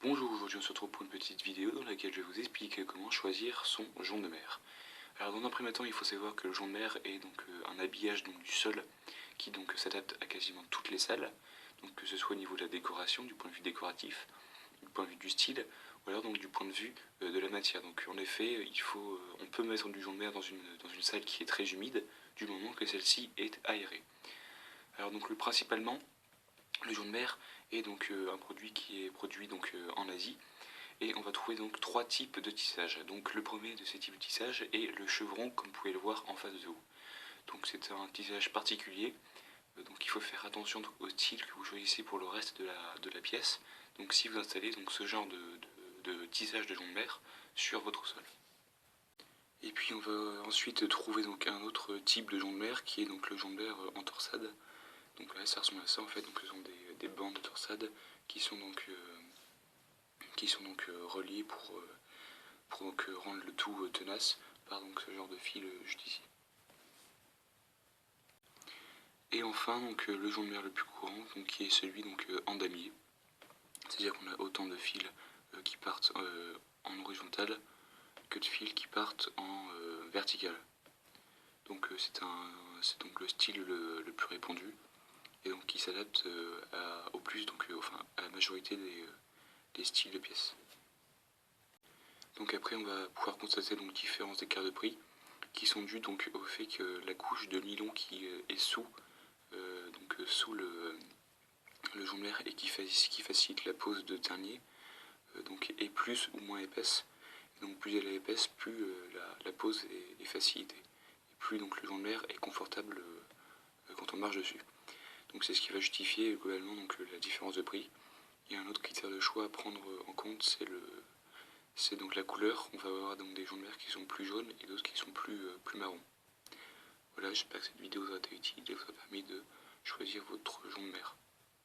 Bonjour, aujourd'hui on se retrouve pour une petite vidéo dans laquelle je vais vous expliquer comment choisir son jonc de mer. Alors dans un premier temps, il faut savoir que le jonc de mer est donc un habillage donc, du sol qui donc s'adapte à quasiment toutes les salles, donc que ce soit au niveau de la décoration, du point de vue décoratif, du point de vue du style, ou alors donc du point de vue de la matière. Donc en effet, on peut mettre du jonc de mer dans une salle qui est très humide, du moment que celle-ci est aérée. Alors donc principalement, le jonc de mer est donc un produit qui est produit donc en Asie, et on va trouver donc trois types de tissage. Donc le premier de ces types de tissage est le chevron, comme vous pouvez le voir en face de vous. Donc c'est un tissage particulier, donc il faut faire attention au style que vous choisissez pour le reste de la pièce. Donc si vous installez donc ce genre de tissage de jonc de mer sur votre sol. Et puis on va ensuite trouver donc un autre type de jonc de mer qui est donc le jonc de mer en torsade. Donc là ça ressemble à ça en fait, donc ce sont des bandes de torsade qui sont donc reliées pour donc rendre le tout tenace par donc ce genre de fil juste ici. Et enfin donc le jonc de mer le plus courant, donc qui est celui donc en damier, c'est-à-dire qu'on a autant de fils qui partent en horizontal que de fils qui partent en vertical. Donc c'est donc le style le plus répandu et donc qui s'adapte au plus donc à la majorité des styles de pièces. Donc après on va pouvoir constater donc différents écarts de prix qui sont dus donc au fait que la couche de nylon qui est sous le jonc de mer et qui facilite la pose de dernier donc est plus ou moins épaisse. Et donc plus elle est épaisse, plus la pose est facilitée. Et plus donc le jonc de mer est confortable quand on marche dessus. Donc c'est ce qui va justifier globalement donc la différence de prix. Il y a un autre critère de choix à prendre en compte, c'est donc la couleur. On va avoir donc des joncs de mer qui sont plus jaunes et d'autres qui sont plus marrons. Voilà, j'espère que cette vidéo vous a été utile et vous a permis de choisir votre